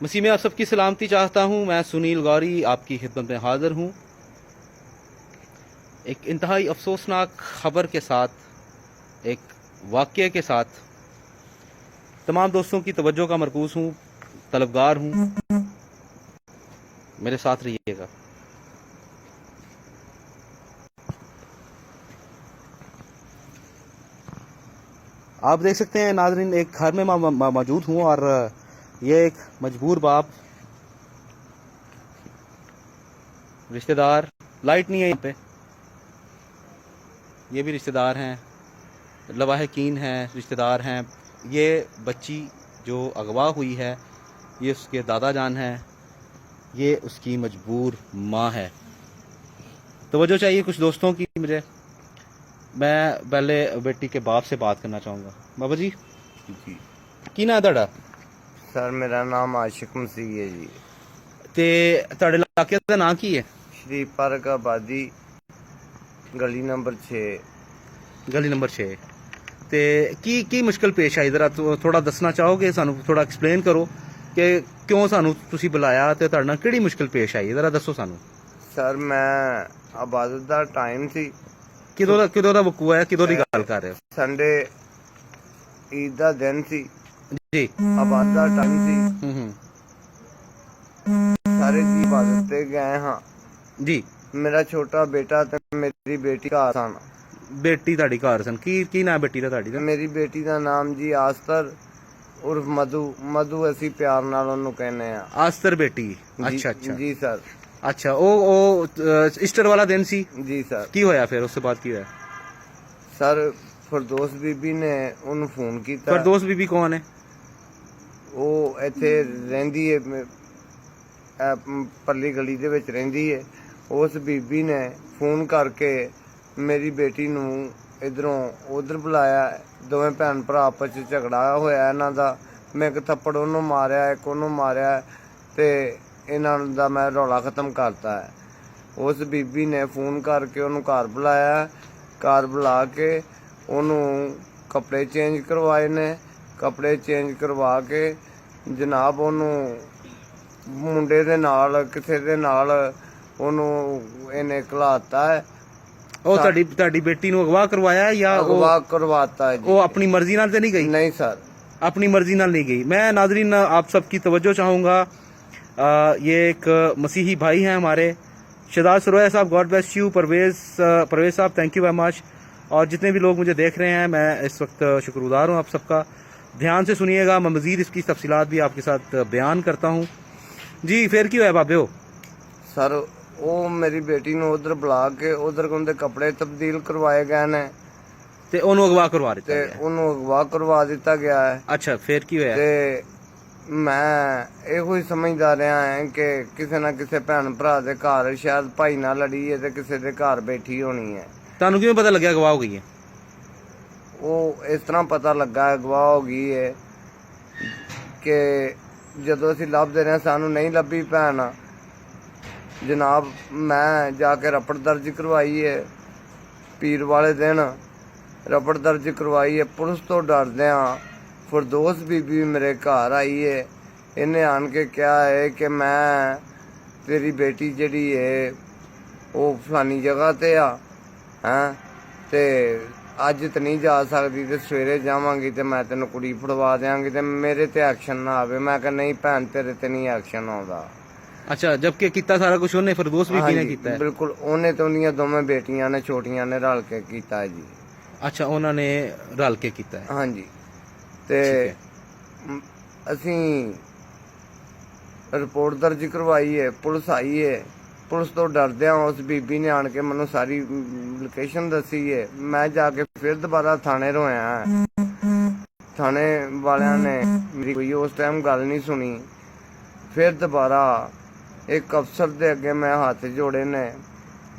मसीह में आप सबकी सलामती चाहता हूँ। मैं सुनील गौरी आपकी खिदमत में हाजिर हूँ एक इंतहाई अफसोसनाक खबर के साथ, एक वाक़ये के साथ। तमाम दोस्तों की तवज्जो का मरकूज़ हूँ, तलबगार हूँ, मेरे साथ रहिएगा। आप देख सकते हैं नाज़रीन, एक घर में मौजूद हूँ और ये एक मजबूर बाप, रिश्तेदार, लाइट नहीं है यहाँ पे, ये भी रिश्तेदार हैं, लवाहकीन हैं, रिश्तेदार हैं। ये बच्ची जो अगवा हुई है, ये उसके दादा जान हैं, ये उसकी मजबूर माँ है। तवज्जो चाहिए कुछ दोस्तों की मुझे। मैं पहले बेटी के बाप से बात करना चाहूँगा। बाबा जी जी की ना ਤੁਹਾਡਾ? सर, मेरा नाम आशिक मसीह है जी। ਤੇ ਤੁਹਾਡੇ ਇਲਾਕੇ ਦਾ ਨਾਂ ਕੀ ਹੈ? श्री पार्क आबादी, गली नंबर 6। ਗਲੀ ਨੰਬਰ 6। ਤੇ ਕੀ ਮੁਸ਼ਕਲ ਪੇਸ਼ ਆਈ, ਜ਼ਰਾ ਥੋੜਾ ਦੱਸਣਾ ਚਾਹੋਗੇ? ਸਾਨੂੰ ਥੋੜਾ ਐਕਸਪਲੇਨ ਕਰੋ ਕਿ ਕਿਉਂ ਸਾਨੂੰ ਤੁਸੀਂ ਬੁਲਾਇਆ ਤੇ ਤੁਹਾਡੇ ਨਾਲ ਕਿਹੜੀ ਮੁਸ਼ਕਲ ਪੇਸ਼ ਆਈ, ਜ਼ਰਾ ਦੱਸੋ ਸਾਨੂੰ। सर, मैं इबादत का टाइम थी। ਕਿਦੋਂ ਦਾ ਵਕੂਆ ਹੈ, ਕਿਦੋਂ ਦੀ ਗੱਲ ਕਰ ਰਹੇ ਹੋ? संडे ईद का दिन थी। ਜੀ। इबादत का टाइम थी। ਹੂੰ सारे जी इबादत ते गए हाँ। ਜੀ। मेरा छोटा बेटा ते मेरी बेटी का सन। ਬੇਟੀ ਤੁਹਾਡੀ ਘਰ ਸਨ? ਕੀ ਨਾਮ ਬੇਟੀ ਦਾ ਤੁਹਾਡੀ ਦਾ? मेरी बेटी का नाम जी आस्तर उर्फ मधु। मधु असी प्यार नाल ओनू कहने आ। ਆਸਤਰ ਬੇਟੀ। जी- ਅੱਛਾ ਅੱਛਾ जी सर। ਅੱਛਾ। ਉਹ ਈਸਟਰ ਵਾਲਾ ਦਿਨ ਸੀ? जी सर। ਕੀ ਹੋਇਆ ਫਿਰ? ਉਸ ਤੋਂ ਬਾਅਦ ਕੀ ਹੋਇਆ? सर, फरदोस बीबी ने ਉਹਨੂੰ ਫੋਨ ਕੀਤਾ। ਫਰਦੋਸ ਬੀਬੀ ਕੌਣ ਹੈ? ਉਹ ਇੱਥੇ ਰਹਿੰਦੀ ਹੈ, ਪਰਲੀ ਗਲੀ ਦੇ ਵਿੱਚ ਰਹਿੰਦੀ ਹੈ। ਉਸ ਬੀਬੀ ਨੇ ਫੋਨ ਕਰਕੇ ਮੇਰੀ ਬੇਟੀ ਨੂੰ ਇਧਰੋਂ ਉਧਰ ਬੁਲਾਇਆ। ਦੋਵੇਂ ਭੈਣ ਭਰਾ ਆਪਸ 'ਚ ਝਗੜਾ ਹੋਇਆ ਇਹਨਾਂ ਦਾ। ਮੈਂ ਇੱਕ ਥੱਪੜ ਉਹਨੂੰ ਮਾਰਿਆ, ਇੱਕ ਉਹਨੂੰ ਮਾਰਿਆ ਤੇ ਇਹਨਾਂ ਦਾ ਮੈਂ ਰੌਲਾ ਖਤਮ ਕਰਤਾ ਹੈ। ਉਸ ਬੀਬੀ ਨੇ ਫੋਨ ਕਰਕੇ ਉਹਨੂੰ ਘਰ ਬੁਲਾਇਆ। ਘਰ ਬੁਲਾ ਕੇ ਉਹਨੂੰ ਕੱਪੜੇ ਚੇਂਜ ਕਰਵਾਏ ਨੇ। ਕੱਪੜੇ ਚੇਂਜ ਕਰਵਾ ਕੇ ਜਨਾਬ ਉਹਨੂੰ ਮੁੰਡੇ ਦੇ ਨਾਲ, ਕਿਸੇ ਦੇ ਨਾਲ ਉਹਨੂੰ ਇਹਨੇ ਘਲਾਤਾ ਹੈ। ਉਹ ਤੁਹਾਡੀ ਬੇਟੀ ਨੂੰ ਅਗਵਾ ਕਰਵਾਇਆ ਜਾਂ ਅਗਵਾ ਕਰਵਾਤਾ है जी। ਉਹ ਆਪਣੀ ਮਰਜ਼ੀ ਨਾਲ ਤੇ ਨਹੀਂ ਗਈ? नहीं सर। अपनी मर्जी नाल नहीं गई। मैं नाजरीन आप सबकी तवज्जो चाहूँगा। ये एक मसीही भाई हैं हमारे, शहजाद सरोया साहब, गॉड ब्लेस यू। परवेज साहब, थैंक यू वेरी मच। और जितने भी लोग मुझे देख रहे हैं, मैं इस वक्त शुक्रगुजार हूँ आप सबका। ध्यान से सुनिएगा, मैं मज़ीद इसकी तफसीलात भी आपके साथ बयान करता हूँ। जी, फिर क्यों है बाबे हो? सर, ਉਹ ਮੇਰੀ ਬੇਟੀ ਨੂੰ ਉਧਰ ਬੁਲਾ ਕੇ ਉਧਰ ਉਹਦੇ ਕੱਪੜੇ ਤਬਦੀਲ ਕਰਵਾਏ ਗਏ ਨੇ ਤੇ ਉਹਨੂੰ ਅਗਵਾ ਕਰਵਾ ਦਿੱਤਾ ਤੇ ਗਿਆ? ਉਹਨੂੰ ਅਗਵਾ ਕਰਵਾ ਦਿੱਤਾ ਗਿਆ ਹੈ। ਅੱਛਾ, ਫਿਰ ਕੀ ਹੋਇਆ? ਤੇ ਮੈਂ ਇਹੋ ਹੀ ਸਮਝਦਾ ਰਿਹਾ ਹਾਂ ਕਿ ਕਿਸੇ ਨਾ ਕਿਸੇ ਭੈਣ ਭਰਾ ਦੇ ਘਰ ਸ਼ਾਇਦ ਭਾਈ ਨਾਲ ਲੜੀ ਹੈ ਤੇ ਕਿਸੇ ਦੇ ਘਰ ਬੈਠੀ ਹੋਣੀ ਹੈ। ਤੁਹਾਨੂੰ ਕਿਵੇਂ ਪਤਾ ਲੱਗਿਆ ਅਗਵਾ ਹੋ ਗਈ ਹੈ? ਉਹ ਇਸ ਤਰ੍ਹਾਂ ਪਤਾ ਲੱਗਾ ਅਗਵਾ ਹੋ ਗਈ ਹੈ ਕਿ ਜਦੋਂ ਅਸੀਂ ਲੱਭਦੇ ਰਹੇ, ਸਾਨੂੰ ਨਹੀਂ ਲੱਭੀ ਭੈਣ। ਜਨਾਬ, ਮੈਂ ਜਾ ਕੇ ਰਪਟ ਦਰਜ ਕਰਵਾਈ ਹੈ। ਪੀਰ ਵਾਲੇ ਦਿਨ ਰਪਟ ਦਰਜ ਕਰਵਾਈ ਹੈ। ਪੁਲਿਸ ਤੋਂ ਡਰਦੇ ਹਾਂ ਫਰਦੋਸ ਬੀਬੀ ਮੇਰੇ ਘਰ ਆਈ ਹੈ। ਇਹਨੇ ਆਣ ਕੇ ਕਿਹਾ ਹੈ ਕਿ ਮੈਂ ਤੇਰੀ ਬੇਟੀ ਜਿਹੜੀ ਹੈ ਉਹ ਫਲਾਨੀ ਜਗ੍ਹਾ ਤੇ ਆ ਹੈਂ ਤੇ ਅੱਜ ਤੇ ਨਹੀਂ ਜਾ ਸਕਦੀ ਤੇ ਸਵੇਰੇ ਜਾਵਾਂਗੀ ਤੇ ਮੈਂ ਤੈਨੂੰ ਕੁੜੀ ਫੜਵਾ ਦਿਆਂਗੀ ਤੇ ਮੇਰੇ ਤੇ ਐਕਸ਼ਨ ਨਾ ਆਵੇ। ਮੈਂ ਕਿਹਾ ਨਹੀਂ ਭੈਣ, ਤੇਰੇ ਤੇ ਨਹੀਂ ਐਕਸ਼ਨ ਆਉਂਦਾ। ਅੱਛਾ, ਜਦਕਿ ਕੀਤਾ ਸਾਰਾ ਕੁਝ ਉਹਨੇ, ਫਰਦੋਸ ਬੀਬੀ ਨੇ ਕੀਤਾ ਹੈ? ਬਿਲਕੁਲ, ਉਹਨੇ ਤੇ ਉਹਦੀਆਂ ਦੋਵੇਂ ਬੇਟੀਆਂ ਨੇ, ਛੋਟੀਆਂ ਨੇ, ਰਲ ਕੇ ਕੀਤਾ ਹੈ ਜੀ। ਅੱਛਾ, ਉਹਨਾਂ ਨੇ ਰਲ ਕੇ ਕੀਤਾ ਹੈ। ਹਾਂਜੀ। ਤੇ ਅਸੀਂ ਰਿਪੋਰਟ ਦਰਜ ਕਰਵਾਈ ਹੈ। ਪੁਲਿਸ ਆਈ ਹੈ। ਪੁਲਿਸ ਤੋਂ ਡਰਦਿਆਂ ਉਸ ਬੀਬੀ ਨੇ ਆਣ ਕੇ ਮੈਨੂੰ ਸਾਰੀ ਲੋਕੇਸ਼ਨ ਦੱਸੀ ਹੈ। ਮੈਂ ਜਾ ਕੇ ਫਿਰ ਦੁਬਾਰਾ ਥਾਣੇ ਰੋਇਆ। ਥਾਣੇ ਵਾਲਿਆਂ ਨੇ ਮੇਰੀ ਕੋਈ ਉਸ ਟਾਈਮ ਗੱਲ ਨਹੀਂ ਸੁਣੀ। ਫਿਰ ਦੁਬਾਰਾ ਇੱਕ ਅਫਸਰ ਦੇ ਅੱਗੇ ਮੈਂ ਹੱਥ ਜੋੜੇ ਨੇ।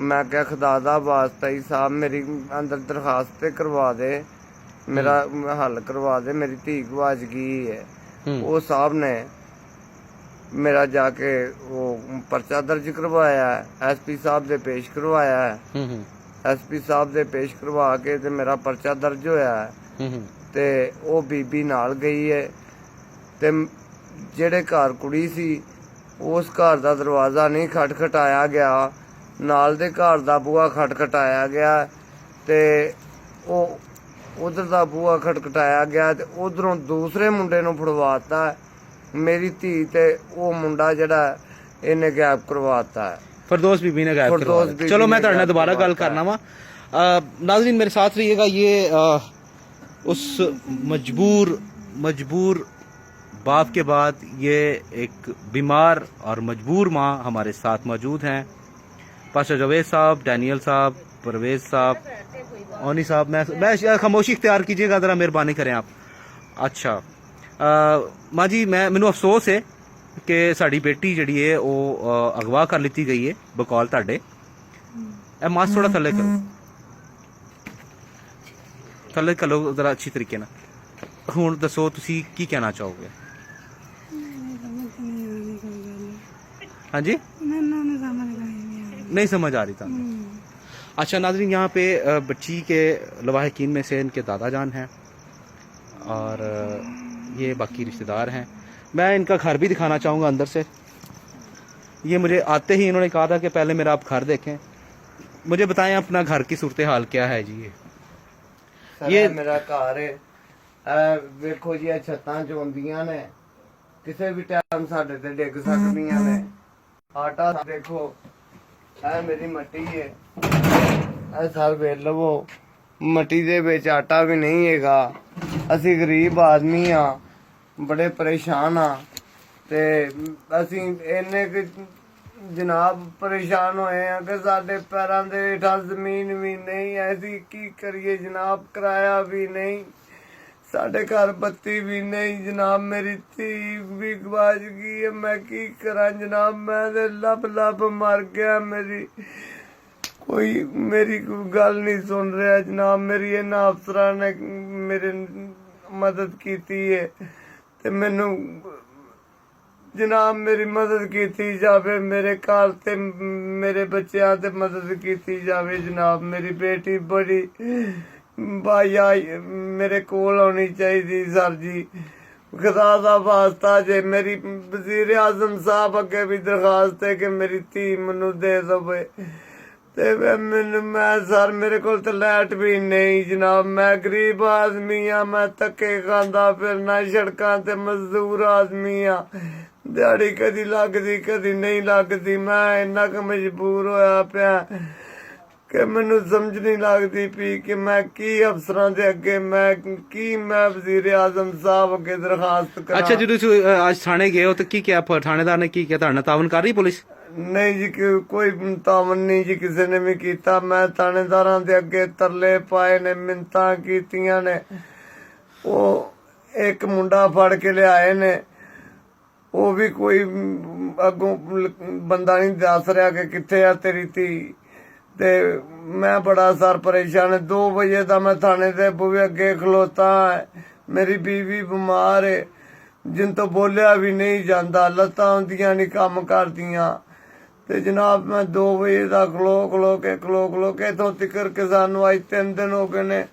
ਮੈਂ ਕਿਹਾ ਖੁਦਾ ਦਾ ਵਾਸਤਾ ਹੀ ਸਾਹਿਬ, ਮੇਰੀ ਅੰਦਰ ਦਰਖਾਸਤ ਤੇ ਕਰਵਾ ਦੇ, ਮੇਰਾ ਹੱਲ ਕਰਵਾ ਦੇ, ਮੇਰੀ ਧੀ ਗਵਾਚ ਗਈ ਹੈ। ਉਹ ਸਾਹਿਬ ਨੇ ਮੇਰਾ ਜਾ ਕੇ ਉਹ ਪਰਚਾ ਦਰਜ ਕਰਵਾਇਆ, ਐਸਪੀ ਸਾਹਿਬ ਦੇ ਪੇਸ਼ ਕਰਵਾਇਆ ਹੈ। ਐਸਪੀ ਸਾਹਿਬ ਦੇ ਪੇਸ਼ ਕਰਵਾ ਕੇ ਤੇ ਮੇਰਾ ਪਰਚਾ ਦਰਜ ਹੋਇਆ ਹੈ। ਤੇ ਉਹ ਬੀਬੀ ਨਾਲ ਗਈ ਹੈ ਤੇ ਜਿਹੜੇ ਘਰ ਕੁੜੀ ਸੀ ਉਸ ਘਰ ਦਾ ਦਰਵਾਜ਼ਾ ਨਹੀਂ ਖਟਖਟਾਇਆ ਗਿਆ, ਨਾਲ ਦੇ ਘਰ ਦਾ ਬੂਹਾ ਖਟਖਟਾਇਆ ਗਿਆ ਤੇ ਉਹ ਉਧਰ ਦਾ ਬੂਹਾ ਖਟਖਟਾਇਆ ਗਿਆ ਤੇ ਉਧਰੋਂ ਦੂਸਰੇ ਮੁੰਡੇ ਨੂੰ ਫੜਵਾਤਾ। ਮੇਰੀ ਧੀ ਤੇ ਉਹ ਮੁੰਡਾ ਜਿਹੜਾ ਇਹਨੇ ਗਾਇਬ करवाता है। फरदौस बीबी ने गायब करवा फरदौस दिया। बीबी चलो ने मैं ਤੁਹਾਡੇ ਨਾਲ गायब दोबारा गल करवाता करना वा। नाज़रीन मेरे साथ रहिएगा। ये उस मजबूर बाप के बाद ये एक बीमार और मजबूर माँ हमारे साथ मौजूद हैं। पास्टर जावेद साहब, डैनियल साहब, परवेज साहब, ओनी साहब, मैं खामोशी इख्तियार कीजिएगा, ज़रा मेहरबानी करें आप। अच्छा माँ जी, मैनू अफसोस है कि साड़ी बेटी जी है वो अगवा कर ली गई है बकौल ਤੁਹਾਡੇ। ਇਹ ਮਾਸ ਥੋੜਾ ਥੱਲੇ ਕਰੋ, ਥੱਲੇ ਕਰੋ ਜ਼ਰਾ ਅੱਛੀ ਤਰੀਕੇ ਨਾਲ। ਹੁਣ ਦੱਸੋ ਤੁਸੀਂ ਕੀ ਕਹਿਣਾ ਚਾਹੋਗੇ? ਹਾਂਜੀ नहीं समझ आ रही था। अच्छा नाज़रीन, यहाँ पे बच्ची के लवाहिकीन में से इनके दादा जान हैं और ये बाकी रिश्तेदार हैं। मैं इनका घर भी दिखाना चाहूँगा अंदर से। ये मुझे आते ही इन्होंने कहा था कि पहले मेरा आप घर देखें, मुझे बताएं अपना घर की सूरत हाल क्या है जी? ये मेरा घर है, ਵੇਖੋ ਜੀ, ਛੱਤਾਂ ਚੋਂਦੀਆਂ ਨੇ, ਕਿਸੇ ਵੀ ਟਾਈਮ ਸਾਡੇ ਤੇ ਡਿੱਗ ਸਕਦੀਆਂ ਨੇ। ਆਟਾ ਦੇਖੋ, ਇਹ ਮੇਰੀ ਮੱਟੀ ਹੈ, ਇਹ ਸਰ ਵੇਖ ਲਵੋ, ਮੱਟੀ ਦੇ ਵਿੱਚ ਆਟਾ ਵੀ ਨਹੀਂ ਹੈਗਾ। ਅਸੀਂ ਗਰੀਬ ਆਦਮੀ ਆ, ਬੜੇ ਪਰੇਸ਼ਾਨ ਆ ਤੇ ਅਸੀਂ ਇੰਨੇ ਕਿ ਜਨਾਬ ਪਰੇਸ਼ਾਨ ਹੋਏ ਆ ਕਿ ਸਾਡੇ ਪੈਰਾਂ ਦੇ ਹੇਠਾਂ ਜ਼ਮੀਨ ਵੀ ਨਹੀਂ। ਅਸੀਂ ਕੀ ਕਰੀਏ ਜਨਾਬ, ਕਿਰਾਇਆ ਵੀ ਨਹੀਂ, ਸਾਡੇ ਘਰ ਬੱਤੀ ਵੀ ਨਹੀਂ ਜਨਾਬ। ਮੇਰੀ ਧੀ ਵੀ ਗਵਾਚ ਗਈ ਹੈ, ਮੈਂ ਕੀ ਕਰਾਂ ਜਨਾਬ? ਮੈਂ ਤੇ ਲੱਭ ਮਰ ਗਿਆ। ਕੋਈ ਮੇਰੀ ਕੋਈ ਗੱਲ ਨਹੀਂ ਸੁਣ ਰਿਹਾ ਜਨਾਬ। ਮੇਰੀ ਇਹਨਾਂ ਅਫਸਰਾਂ ਨੇ ਮੇਰੇ ਮਦਦ ਕੀਤੀ ਹੈ ਤੇ ਮੈਨੂੰ ਜਨਾਬ ਮੇਰੀ ਮਦਦ ਕੀਤੀ ਜਾਵੇ, ਮੇਰੇ ਘਰ ਤੇ ਮੇਰੇ ਬੱਚਿਆਂ ਤੇ ਮਦਦ ਕੀਤੀ ਜਾਵੇ ਜਨਾਬ। ਮੇਰੀ ਬੇਟੀ ਬੜੀ ਬਾਇਆ ਮੇਰੇ ਕੋਲ ਆਉਣੀ ਚਾਹੀਦੀ ਸਰ ਜੀ, ਖੁਦਾ ਦਾ ਵਾਸਤਾ ਜੇ। ਮੇਰੀ ਵਜ਼ੀਰ ਆਜ਼ਮ ਸਾਹਿਬ ਅੱਗੇ ਵੀ ਦਰਖਾਸਤ ਹੈ ਕਿ ਮੇਰੀ ਧੀ ਮੈਨੂੰ ਦੇ ਦੇਵੇ ਤੇ ਮੈਂ ਸਰ ਮੇਰੇ ਕੋਲ ਤਾਂ ਲਾਈਟ ਵੀ ਨਹੀਂ ਜਨਾਬ। ਮੈਂ ਗਰੀਬ ਆਦਮੀ ਆ, ਮੈਂ ਧੱਕੇ ਖਾਂਦਾ ਫਿਰਨਾ ਸੜਕਾਂ ਤੇ, ਮਜ਼ਦੂਰ ਆਦਮੀ ਆ, ਦਿਹਾੜੀ ਕਦੀ ਲੱਗਦੀ ਕਦੀ ਨਹੀਂ ਲੱਗਦੀ। ਮੈਂ ਇੰਨਾ ਕੁ ਮਜਬੂਰ ਹੋਇਆ ਪਿਆ ਕਿ ਮੈਨੂੰ ਸਮਝ ਨਹੀਂ ਲੱਗਦੀ ਪਈ ਕਿ ਮੈਂ ਕੀ ਅਫਸਰਾਂ ਦੇ ਅੱਗੇ ਮੈਂ ਵਜ਼ੀਰ ਆਜ਼ਮ ਸਾਹਿਬ ਅੱਗੇ ਦਰਖਾਸਤ ਕਰਾਂ। अच्छा जी, ਤੁਸੀਂ ਅੱਜ ਥਾਣੇ ਗਏ ਹੋ ਤਾਂ ਕੀ ਕਿਹਾ ਥਾਣੇਦਾਰ ਨੇ? ਕੀ ਕਿਹਾ? ਤੁਹਾਡਾ ਤਾਵਨ ਕਰ ਰਹੀ ਪੁਲਿਸ? ਨਹੀਂ ਜੀ, ਕੋਈ ਤਾਵਨ ਨਹੀਂ ਜੀ ਕਿਸੇ ਨੇ ਵੀ ਕੀਤਾ। ਮੈਂ ਥਾਣੇਦਾਰਾਂ ਦੇ ਅੱਗੇ ਤਰਲੇ ਪਾਏ ਨੇ, ਮਿੰਨਤਾਂ ਕੀਤੀਆਂ ਨੇ। ਉਹ ਇੱਕ ਮੁੰਡਾ ਫੜ ਕੇ ਲਿਆਏ ਨੇ, ਉਹ ਵੀ ਕੋਈ ਅੱਗੋਂ ਬੰਦਾ ਨਹੀਂ ਦੱਸ ਰਿਹਾ ਕਿ ਕਿੱਥੇ ਆ ਤੇਰੀ ਧੀ। ਤੇ ਮੈਂ ਬੜਾ ਸਰ ਪਰੇਸ਼ਾਨ ਹੈ। 2 ਵਜੇ ਦਾ ਮੈਂ ਥਾਣੇ ਦੇ ਬੂਹੇ ਅੱਗੇ ਖਲੋਤਾ। ਮੇਰੀ ਬੀਵੀ ਬਿਮਾਰ ਹੈ, ਜਿਨ ਤੋਂ ਬੋਲਿਆ ਵੀ ਨਹੀਂ ਜਾਂਦਾ, ਲੱਤਾਂ ਹੁੰਦੀਆਂ ਨਹੀਂ ਕੰਮ ਕਰਦੀਆਂ। ਤੇ ਜਨਾਬ ਮੈਂ 2 ਵਜੇ ਦਾ ਖਲੋ ਕੇ ਇੱਥੋਂ ਤਿਕਰ ਕੇ ਸਾਨੂੰ ਅੱਜ 3 ਦਿਨ ਹੋ ਗਏ ਨੇ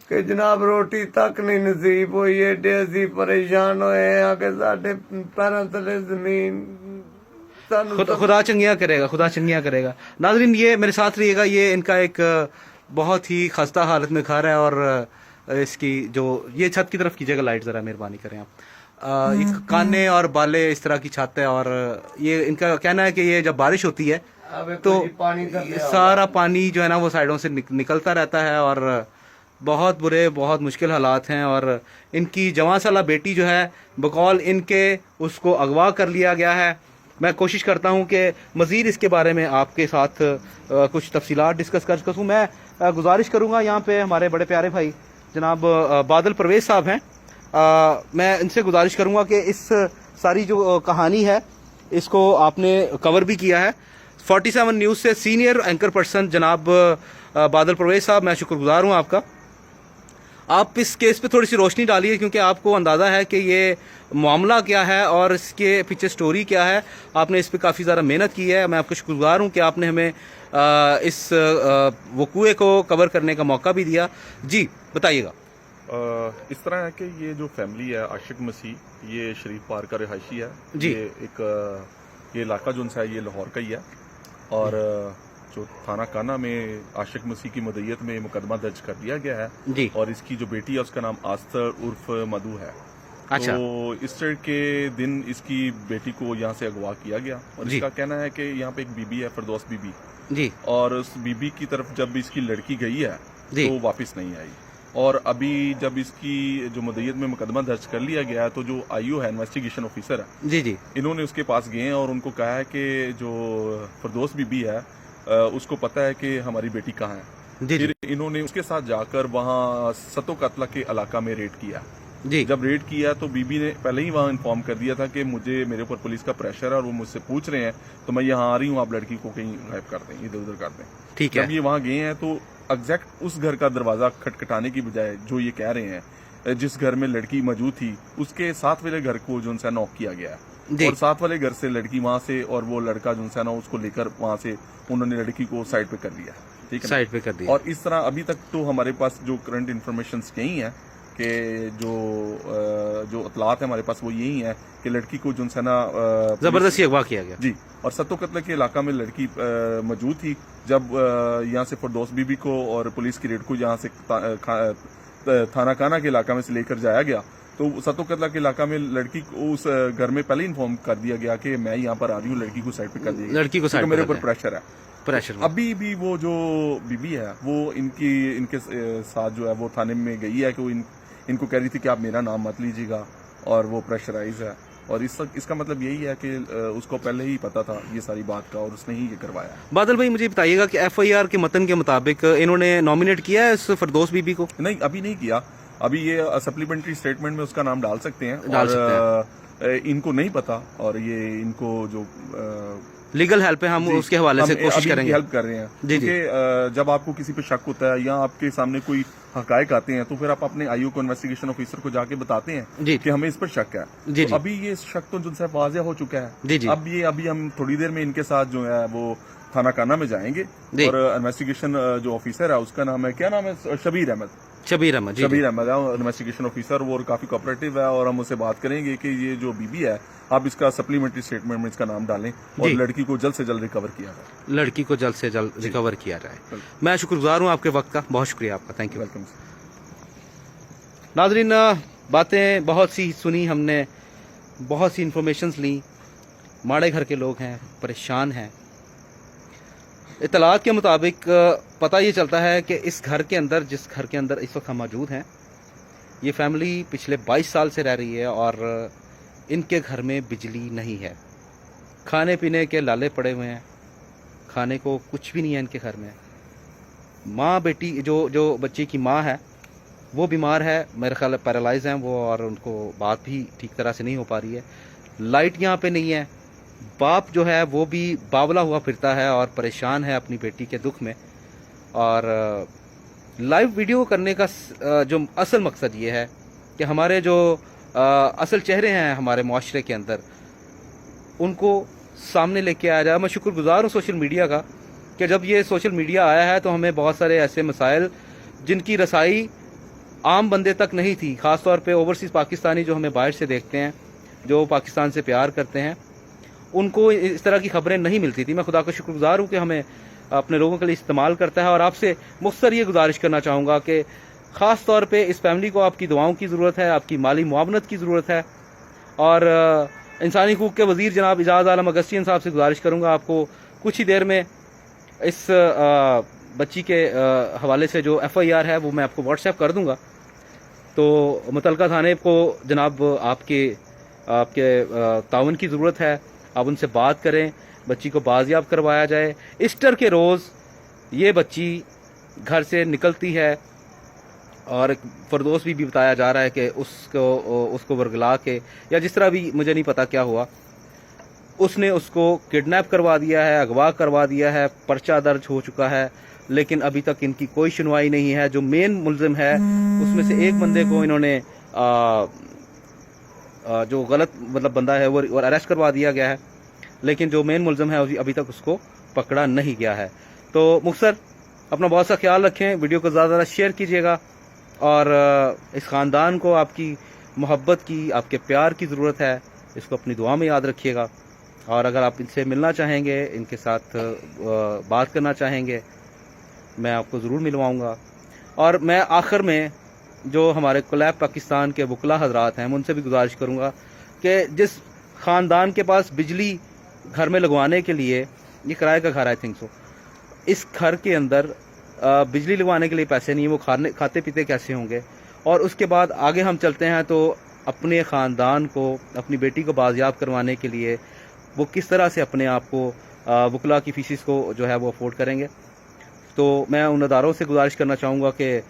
ਕਿ ਜਨਾਬ ਰੋਟੀ ਤੱਕ ਨਹੀਂ ਨਸੀਬ ਹੋਈ। ਏਡੇ ਅਸੀਂ ਪਰੇਸ਼ਾਨ ਹੋਏ ਆ ਕਿ ਸਾਡੇ ਪੈਰਾਂ ਥੱਲੇ ਜ਼ਮੀਨ। खुदा चंगिया करेगा, खुदा चंगिया करेगा। नाज़रीन ये मेरे साथ रहिएगा। ये इनका एक बहुत ही खस्ता हालत में घर है और इसकी जो ये छत की तरफ कीजिएगा लाइट, ज़रा मेहरबानी करें आप। ये काने और बाले इस तरह की छत है और ये इनका कहना है कि ये जब बारिश होती है तो सारा पानी जो है ना वो साइडों से निकलता रहता है और बहुत बुरे बहुत मुश्किल हालात हैं। और इनकी जवान साला बेटी जो है बकौल इनके उसको अगवा कर लिया गया है। मैं कोशिश करता हूं कि मज़ीद इसके बारे में आपके साथ कुछ तफसीलात डिस्कस कर सकूँ। मैं गुजारिश करूंगा यहाँ पे हमारे बड़े प्यारे भाई जनाब बादल परवेज साहब हैं, मैं इनसे गुजारिश करूंगा कि इस सारी जो कहानी है इसको आपने कवर भी किया है। 47 न्यूज़ से सीनियर एंकर पर्सन जनाब बादल परवेज साहब, मैं शुक्रगुजार हूँ आपका। आप इस केस पे थोड़ी सी रोशनी डालिए क्योंकि आपको अंदाज़ा है कि ये मामला क्या है और इसके पीछे स्टोरी क्या है। आपने इस पे काफ़ी ज़्यादा मेहनत की है। मैं आपका शुक्रगुजार हूँ कि आपने हमें इस वकूए को कवर करने का मौका भी दिया। जी बताइएगा। اس طرح ہے کہ یہ جو فیملی ہے عاشق مسیح یہ شریف پارک کا رہائشی ہے جی۔ یہ علاقہ جو ہے یہ لاہور کا ہی ہے اور جو تھانہ کانا میں عاشق مسیح کی مدعیت میں مقدمہ درج کر دیا گیا ہے جی۔ اور اس کی جو بیٹی ہے اس کا نام آستر عرف مدھو ہے۔ اچھا۔ تو ایسٹر کے دن اس کی بیٹی کو یہاں سے اغوا کیا گیا اور جی۔ اس کا کہنا ہے کہ یہاں پہ ایک بی بی ہے فردوس بی بی، جی اور اس بی بی کی طرف جب اس کی لڑکی گئی ہے جی۔ تو واپس نہیں آئی، اور ابھی جب اس کی جو مدعیت میں مقدمہ درج کر لیا گیا ہے تو جو آئی او ہے انویسٹیگیشن آفیسر ہے، جی جی انہوں نے اس کے پاس گئے ہیں اور ان کو کہا ہے کہ جو فردوس بی بی ہے اس کو پتا ہے کہ ہماری بیٹی کہاں ہے۔ جی پھر انہوں نے اس کے ساتھ جا کر وہاں ستو قتلہ کے علاقہ میں ریڈ کیا۔ جی جب ریڈ کیا تو بی بی نے پہلے ہی وہاں انفارم کر دیا تھا کہ میرے اوپر پولیس کا پریشر ہے اور وہ مجھ سے پوچھ رہے ہیں تو میں یہاں آ رہی ہوں، آپ لڑکی کو کہیں غائب کر دیں، ادھر ادھر کر دیں۔ ٹھیک ہے۔ جب یہ وہاں گئے ہیں تو ایگزیکٹ اس گھر کا دروازہ کھٹکھٹانے کی بجائے جو یہ کہہ رہے ہیں جس گھر میں لڑکی موجود تھی اس کے ساتھ والے گھر کو جو ہے نوک کیا گیا ہے، جی۔ اور ساتھ والے گھر سے لڑکی وہاں سے اور وہ لڑکا جو ہے نا اس کو لے کر وہاں سے انہوں نے لڑکی کو سائڈ پہ کر لیا، ٹھیک ہے نا؟ سائڈ پہ کر دیا۔ اور اس طرح ابھی تک تو ہمارے پاس جو کرنٹ انفارمیشنز یہی ہیں کہ جو اطلاعات ہیں ہمارے پاس وہ یہی ہیں کہ لڑکی کو جو ہے نا زبردستی اغوا کیا گیا۔ جی، اور ستو قتلہ کے علاقہ میں لڑکی موجود تھی جب یہاں سے فردوس بی بی کو اور پولیس کی ریڈ کو یہاں سے تھانہ کانا کے علاقہ میں سے لے کر جایا گیا تو ستو قتلہ کے علاقہ میں لڑکی کو اس گھر میں پہلے انفارم کر دیا گیا کہ میں یہاں پر آ رہی ہوں، لڑکی کو سائڈ پہ کر دیا، لڑکی کو سائڈ میرے پہ اوپر پریشر ہے۔ پریشر میں۔ ابھی بھی وہ جو بی بی ہے وہ ان کے ساتھ جو ہے وہ تھانے میں گئی ہے کہ وہ ان کو کہہ رہی تھی کہ آپ میرا نام مت لیجیے گا اور وہ پریشرائز ہے، اور اس کا مطلب یہی ہے کہ اس کو پہلے ہی پتا تھا یہ ساری بات کا اور اس نے ہی یہ کروایا۔ بادل بھائی مجھے بتائیے گا کہ ایف آئی آر کے متن کے مطابق انہوں نے نامینیٹ کیا ہے اس فردوس بی بی کو؟ نہیں، ابھی نہیں کیا، ابھی یہ سپلیمنٹری اسٹیٹمنٹ میں اس کا نام ڈال سکتے ہیں، ڈال سکتے اور ان کو نہیں پتا، اور یہ ان کو جو لیگل ہیلپ ہے ہم اس کے حوالے سے کوشش کریں گے، ہیلپ کر رہے ہیں، جی جی۔ کیونکہ جب آپ کو کسی پہ شک ہوتا ہے یا آپ کے سامنے کوئی حقائق آتے ہیں تو پھر آپ اپنے آئی او کو انویسٹیگیشن آفیسر کو جا کے بتاتے ہیں جی کہ ہمیں اس پر شک ہے۔ جی تو ابھی یہ شک تو جو ہے واضح ہو چکا ہے، جی جی۔ ابھی ہم تھوڑی دیر میں ان کے ساتھ جو ہے وہ تھانہ کانا میں جائیں گے اور انویسٹیگیشن جو آفیسر ہے اس کا نام ہے، کیا نام ہے؟ شبیر احمد۔ شبیر احمد، جی شبیر احمد ہے انویسٹیگیشن آفیسر، وہ کافی کوآپریٹو ہے، اور ہم اسے بات کریں گے کہ یہ جو بی بی ہے آپ اس کا سپلیمنٹری اسٹیٹمنٹ میں اس کا نام ڈالیں اور لڑکی کو جلد سے جلد ریکور کیا جائے، لڑکی کو جلد سے جلد ریکور کیا جائے۔ میں شکر گزار ہوں آپ کے وقت کا، بہت شکریہ آپ کا، تھینک یو۔ ویلکم۔ ناظرین، باتیں بہت سی سنی ہم نے، بہت سی انفارمیشنز لیں، ماڑے گھر کے لوگ ہیں، پریشان ہیں۔ اطلاعات کے مطابق پتہ یہ چلتا ہے کہ اس گھر کے اندر، جس گھر کے اندر اس وقت ہم موجود ہیں، یہ فیملی پچھلے 22 سال سے رہ رہی ہے اور ان کے گھر میں بجلی نہیں ہے، کھانے پینے کے لالے پڑے ہوئے ہیں، کھانے کو کچھ بھی نہیں ہے ان کے گھر میں۔ ماں بیٹی جو بچے کی ماں ہے وہ بیمار ہے، میرے خیال پیرالائز ہیں وہ، اور ان کو بات بھی ٹھیک طرح سے نہیں ہو پا رہی ہے، لائٹ یہاں پہ نہیں ہے، باپ جو ہے وہ بھی باولا ہوا پھرتا ہے اور پریشان ہے اپنی بیٹی کے دکھ میں۔ اور لائیو ویڈیو کرنے کا جو اصل مقصد یہ ہے کہ ہمارے جو اصل چہرے ہیں ہمارے معاشرے کے اندر ان کو سامنے لے کے آیا جائے۔ میں شکر گزار ہوں سوشل میڈیا کا کہ جب یہ سوشل میڈیا آیا ہے تو ہمیں بہت سارے ایسے مسائل جن کی رسائی عام بندے تک نہیں تھی، خاص طور پہ اوورسیز پاکستانی جو ہمیں باہر سے دیکھتے ہیں، جو پاکستان سے پیار کرتے ہیں، ان کو اس طرح کی خبریں نہیں ملتی تھی۔ میں خدا کا شکر گزار ہوں کہ ہمیں اپنے لوگوں کے لیے استعمال کرتا ہے، اور آپ سے مختصر یہ گزارش کرنا چاہوں گا کہ خاص طور پہ اس فیملی کو آپ کی دعاؤں کی ضرورت ہے، آپ کی مالی معاونت کی ضرورت ہے، اور انسانی حقوق کے وزیر جناب اعجاز عالم اگسٹین صاحب سے گزارش کروں گا آپ کو کچھ ہی دیر میں اس بچی کے حوالے سے جو ایف آئی آر ہے وہ میں آپ کو واٹس ایپ کر دوں گا، تو متعلقہ تھانے کو جناب آپ کے تعاون کی ضرورت ہے، آپ ان سے بات کریں، بچی کو بازیاب کروایا جائے۔ ایسٹر کے روز یہ بچی گھر سے نکلتی ہے اور فردوس بھی بتایا جا رہا ہے کہ اس کو ورگلا کے یا جس طرح بھی مجھے نہیں پتا کیا ہوا، اس نے اس کو کڈنیپ کروا دیا ہے، اغوا کروا دیا ہے، پرچہ درج ہو چکا ہے، لیکن ابھی تک ان کی کوئی سنوائی نہیں ہے۔ جو مین ملزم ہے اس میں سے ایک بندے کو انہوں نے جو غلط مطلب بندہ ہے وہ اریسٹ کروا دیا گیا ہے، لیکن جو مین ملزم ہے ابھی تک اس کو پکڑا نہیں گیا ہے۔ تو مختصر اپنا بہت سا خیال رکھیں، ویڈیو کو زیادہ زیادہ شیئر کیجیے گا، اور اس خاندان کو آپ کی محبت کی، آپ کے پیار کی ضرورت ہے، اس کو اپنی دعا میں یاد رکھیے گا. اور اگر آپ ان سے ملنا چاہیں گے، ان کے ساتھ بات کرنا چاہیں گے، میں آپ کو ضرور ملواؤں گا. اور میں آخر میں جو ہمارے کولیب پاکستان کے وکلاء حضرات ہیں، میں ان سے بھی گزارش کروں گا کہ جس خاندان کے پاس بجلی گھر میں لگوانے کے لیے، یہ کرائے کا گھر آئی تھنک سو، اس گھر کے اندر بجلی لگوانے کے لیے پیسے نہیں ہیں، وہ کھاتے پیتے کیسے ہوں گے؟ اور اس کے بعد آگے ہم چلتے ہیں تو اپنے خاندان کو، اپنی بیٹی کو بازیاب کروانے کے لیے وہ کس طرح سے اپنے آپ کو وکلاء کی فیسز کو جو ہے وہ افورڈ کریں گے. تو میں ان اداروں سے گزارش کرنا چاہوں گا کہ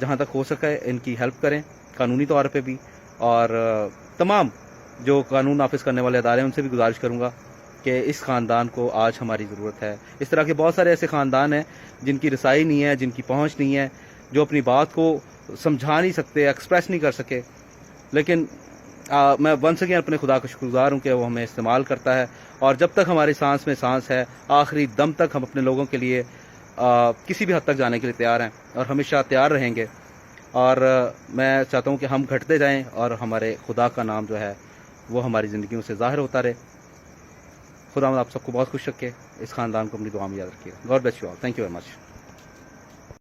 جہاں تک ہو سکے ان کی ہیلپ کریں قانونی طور پہ بھی. اور تمام جو قانون نافذ کرنے والے ادارے ہیں ان سے بھی گزارش کروں گا کہ اس خاندان کو آج ہماری ضرورت ہے. اس طرح کے بہت سارے ایسے خاندان ہیں جن کی رسائی نہیں ہے، جن کی پہنچ نہیں ہے، جو اپنی بات کو سمجھا نہیں سکتے، ایکسپریس نہیں کر سکے. لیکن میں ونس اگین اپنے خدا کا شکر گزار ہوں کہ وہ ہمیں استعمال کرتا ہے، اور جب تک ہماری سانس میں سانس ہے، آخری دم تک ہم اپنے لوگوں کے لیے کسی بھی حد تک جانے کے لیے تیار ہیں اور ہمیشہ تیار رہیں گے. اور میں چاہتا ہوں کہ ہم گھٹتے جائیں اور ہمارے خدا کا نام جو ہے وہ ہماری زندگیوں سے ظاہر ہوتا رہے. خدا آپ سب کو بہت خوش رکھے، اس خاندان کو اپنی دعا میں یاد رکھیے. God bless you all. Thank you very much.